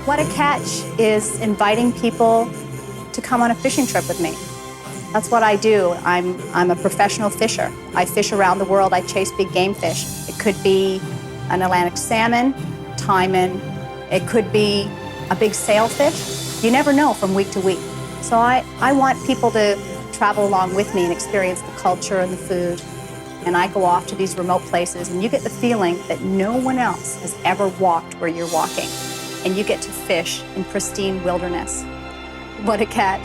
What a Catch is inviting people to come on a fishing trip with me. That's what I do. I'm a professional fisher. I fish around the world. I chase big game fish. It could be an Atlantic salmon, taimen. It could be a big sailfish. You never know from week to week. So I want people to travel along with me and experience the culture and the food. And I go off to these remote places, and you get the feeling that no one else has ever walked where you're walking. And you get to fish in pristine wilderness. What a catch.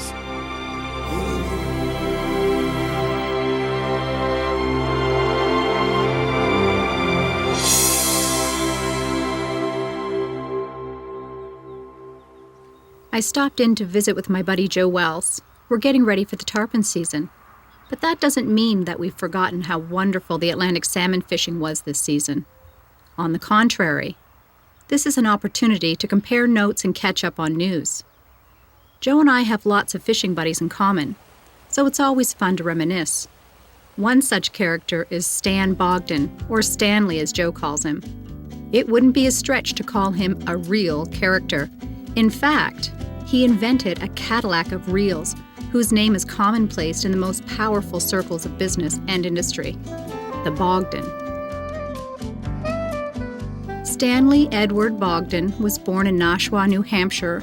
I stopped in to visit with my buddy Joe Wells. We're getting ready for the tarpon season. But that doesn't mean that we've forgotten how wonderful the Atlantic salmon fishing was this season. On the contrary, this is an opportunity to compare notes and catch up on news. Joe and I have lots of fishing buddies in common, so it's always fun to reminisce. One such character is Stan Bogdan, or Stanley as Joe calls him. It wouldn't be a stretch to call him a reel character. In fact, he invented a Cadillac of reels, whose name is commonplace in the most powerful circles of business and industry, the Bogdan. Stanley Edward Bogdan was born in Nashua, New Hampshire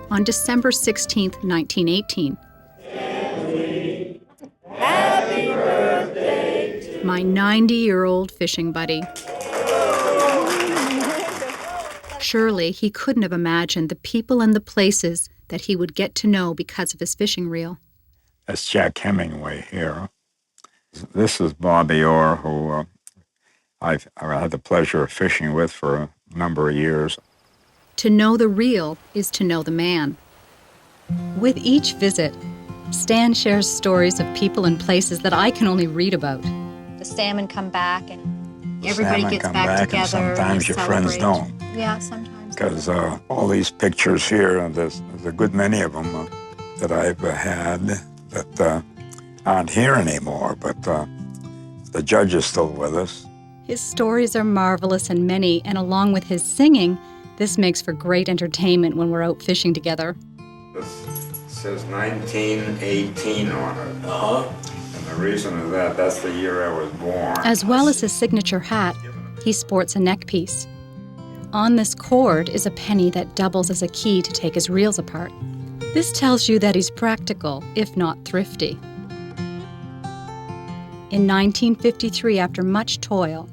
on December 16, 1918. Stanley, happy birthday to My 90-year-old fishing buddy. Surely he couldn't have imagined the people and the places that he would get to know because of his fishing reel. That's Jack Hemingway here. This is Bobby Orr, who I've had the pleasure of fishing with for a number of years. To know the reel is to know the man. With each visit, Stan shares stories of people and places that I can only read about. The salmon come back and everybody gets back together. And sometimes your friends don't. Yeah, sometimes. Because all these pictures here, there's a good many of them that I've had that aren't here anymore, but the judge is still with us. His stories are marvelous and many, and along with his singing, this makes for great entertainment when we're out fishing together. This says 1918 on it. Uh-huh. And the reason is that's the year I was born. As well as his signature hat, he sports a neck piece. On this cord is a penny that doubles as a key to take his reels apart. This tells you that he's practical, if not thrifty. In 1953, after much toil,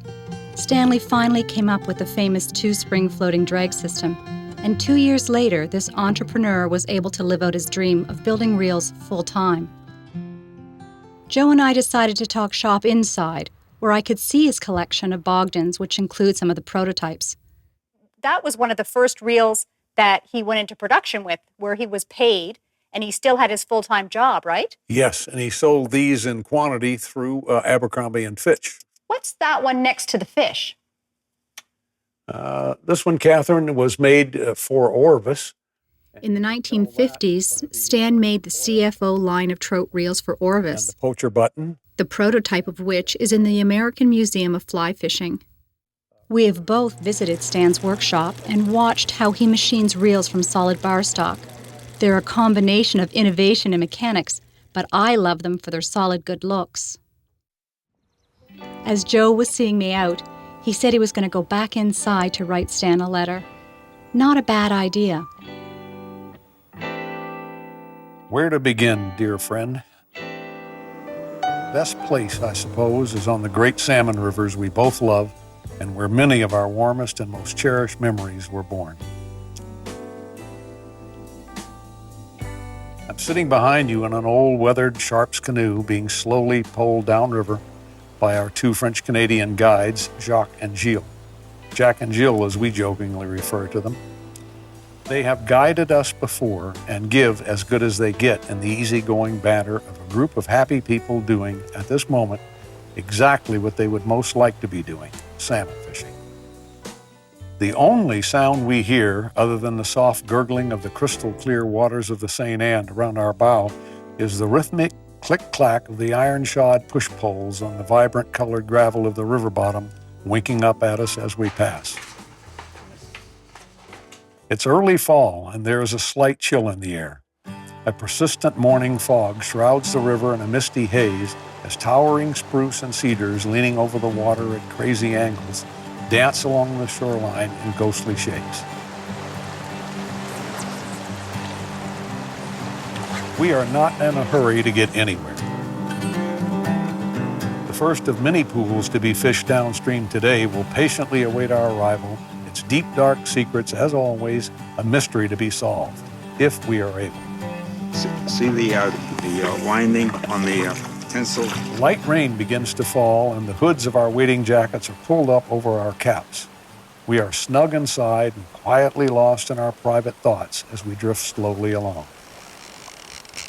Stanley finally came up with the famous two-spring floating drag system, and 2 years later, this entrepreneur was able to live out his dream of building reels full-time. Joe and I decided to talk shop inside, where I could see his collection of Bogdans, which include some of the prototypes. That was one of the first reels that he went into production with, where he was paid, and he still had his full-time job, right? Yes, and he sold these in quantity through Abercrombie and Fitch. What's that one next to the fish? This one, Kathryn, was made for Orvis. In the 1950s, Stan made the CFO line of trout reels for Orvis, And the poacher button. the prototype of which is in the American Museum of Fly Fishing. We have both visited Stan's workshop and watched how he machines reels from solid bar stock. They're a combination of innovation and mechanics, but I love them for their solid good looks. As Joe was seeing me out, he said he was going to go back inside to write Stan a letter. Not a bad idea. Where to begin, dear friend? Best place, I suppose, is on the great salmon rivers we both love, and where many of our warmest and most cherished memories were born. I'm sitting behind you in an old weathered Sharp's canoe being slowly poled downriver by our two French-Canadian guides, Jacques and Gilles. Jack and Jill, as we jokingly refer to them. They have guided us before and give as good as they get in the easygoing banter of a group of happy people doing, at this moment, exactly what they would most like to be doing, salmon fishing. The only sound we hear, other than the soft gurgling of the crystal-clear waters of the St. Anne around our bow, is the rhythmic click-clack of the iron-shod push poles on the vibrant colored gravel of the river bottom, winking up at us as we pass. It's early fall, and there is a slight chill in the air. A persistent morning fog shrouds the river in a misty haze as towering spruce and cedars leaning over the water at crazy angles dance along the shoreline in ghostly shades. We are not in a hurry to get anywhere. The first of many pools to be fished downstream today will patiently await our arrival, its deep, dark secrets, as always, a mystery to be solved, if we are able. See the winding on the tinsel? Light rain begins to fall, and the hoods of our wading jackets are pulled up over our caps. We are snug inside and quietly lost in our private thoughts as we drift slowly along.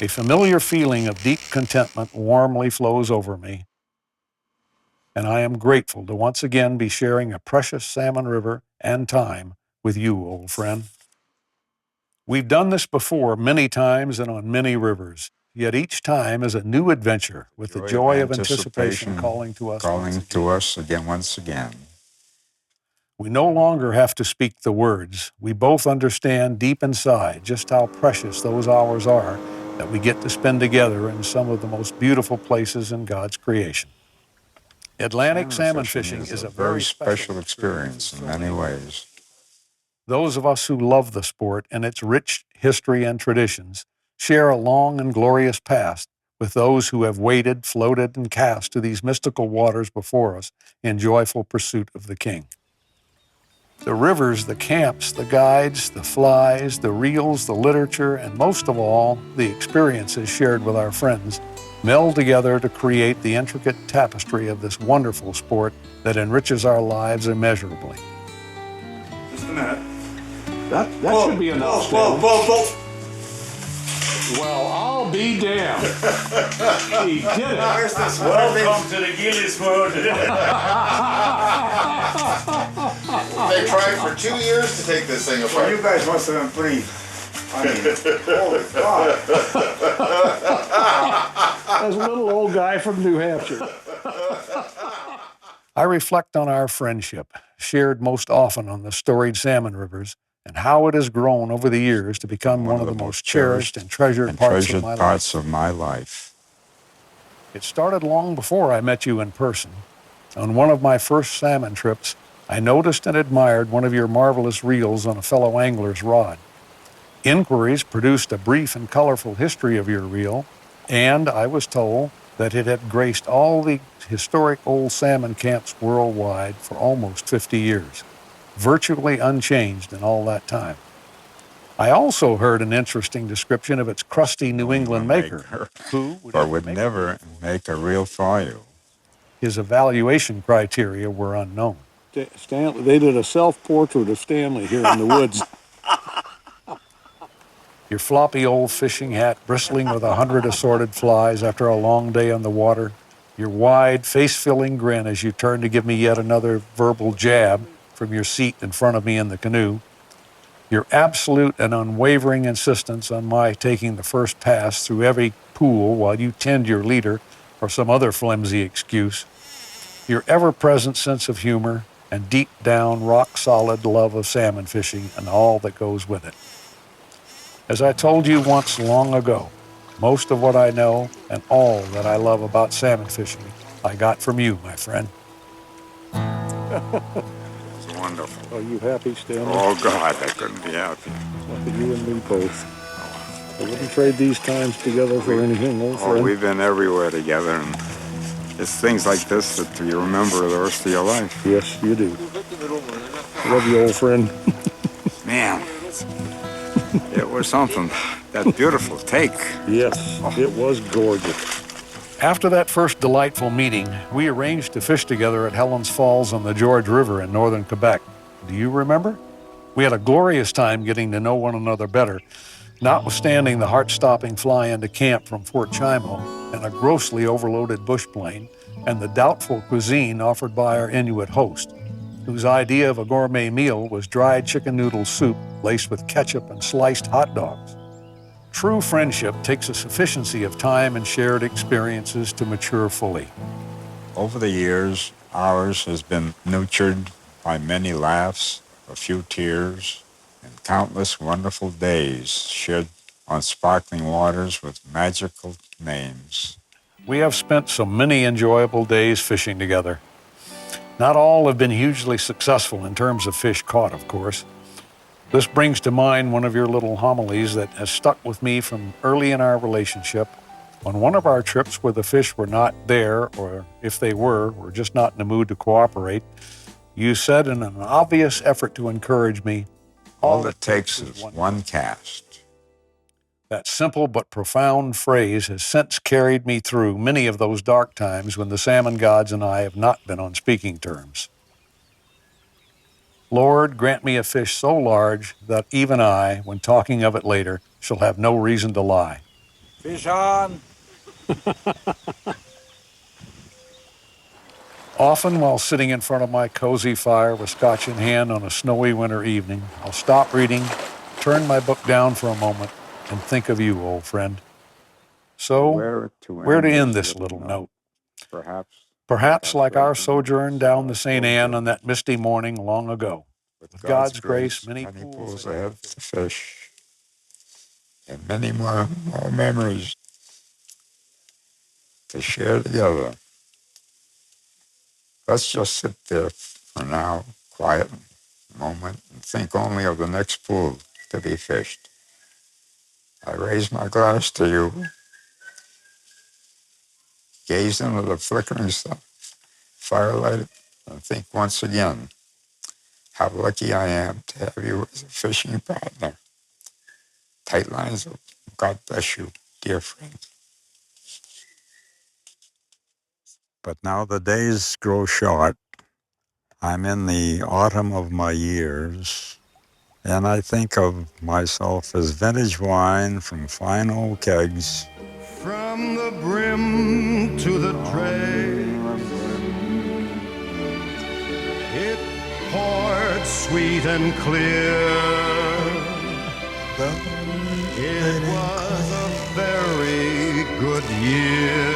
A familiar feeling of deep contentment warmly flows over me, and I am grateful to once again be sharing a precious salmon river and time with you, old friend. We've done this before many times and on many rivers, yet each time is a new adventure with the joy of anticipation calling to us once again. We no longer have to speak the words. We both understand deep inside just how precious those hours are that we get to spend together in some of the most beautiful places in God's creation. Atlantic salmon fishing is a very special experience in many ways. Those of us who love the sport and its rich history and traditions share a long and glorious past with those who have waded, floated, and cast to these mystical waters before us in joyful pursuit of the King. The rivers, the camps, the guides, the flies, the reels, the literature, and most of all, the experiences shared with our friends meld together to create the intricate tapestry of this wonderful sport that enriches our lives immeasurably. Just a minute. That should be enough, Stanley. Well, I'll be damned. He did it. Welcome to the Gillies world. They tried for 2 years to take this thing apart. Well, you guys must have been pretty, holy God. As a little old guy from New Hampshire. I reflect on our friendship, shared most often on the storied salmon rivers, and how it has grown over the years to become one of the most cherished and treasured parts of my life. It started long before I met you in person. On one of my first salmon trips, I noticed and admired one of your marvelous reels on a fellow angler's rod. Inquiries produced a brief and colorful history of your reel, and I was told that it had graced all the historic old salmon camps worldwide for almost 50 years, virtually unchanged in all that time. I also heard an interesting description of its crusty New England maker, who would never make a reel for you. His evaluation criteria were unknown. Stanley, they did a self-portrait of Stanley here in the woods. Your floppy old fishing hat bristling with 100 assorted flies after a long day on the water, your wide, face-filling grin as you turn to give me yet another verbal jab from your seat in front of me in the canoe, your absolute and unwavering insistence on my taking the first pass through every pool while you tend your leader or some other flimsy excuse, your ever-present sense of humor, and deep-down, rock-solid love of salmon fishing and all that goes with it. As I told you once long ago, most of what I know and all that I love about salmon fishing I got from you, my friend. It's wonderful. Are you happy, Stanley? Oh, God, I couldn't be happy. You and me both. I wouldn't trade these times together for anything, old friend. Oh, we've been everywhere together, and it's things like this that you remember the rest of your life. Yes, you do. I love you, old friend. Man, it was something. That beautiful take. Yes, it was gorgeous. After that first delightful meeting, we arranged to fish together at Helen's Falls on the George River in northern Quebec. Do you remember? We had a glorious time getting to know one another better, notwithstanding the heart-stopping fly into camp from Fort Chimo and a grossly overloaded bush plane and the doubtful cuisine offered by our Inuit host, whose idea of a gourmet meal was dried chicken noodle soup laced with ketchup and sliced hot dogs. True friendship takes a sufficiency of time and shared experiences to mature fully. Over the years, ours has been nurtured by many laughs, a few tears, and countless wonderful days shared on sparkling waters with magical names. We have spent so many enjoyable days fishing together. Not all have been hugely successful in terms of fish caught, of course. This brings to mind one of your little homilies that has stuck with me from early in our relationship. On one of our trips where the fish were not there, or if they were just not in the mood to cooperate, you said in an obvious effort to encourage me, All it takes is one cast. That simple but profound phrase has since carried me through many of those dark times when the salmon gods and I have not been on speaking terms. Lord, grant me a fish so large that even I, when talking of it later, shall have no reason to lie. Fish on! Often while sitting in front of my cozy fire with scotch in hand on a snowy winter evening, I'll stop reading, turn my book down for a moment, and think of you, old friend. So, where to end this little note? Perhaps like our sojourn down the St. Anne on that misty morning long ago. With God's grace, many pools ahead to fish, and many more memories to share together. Let's just sit there for now, quiet moment, and think only of the next pool to be fished. I raise my glass to you, gaze into the flickering firelight, and think once again how lucky I am to have you as a fishing partner. Tight lines of God bless you, dear friend. But now the days grow short. I'm in the autumn of my years, and I think of myself as vintage wine from fine old kegs. From the brim to the tray, it poured sweet and clear. It was a very good year.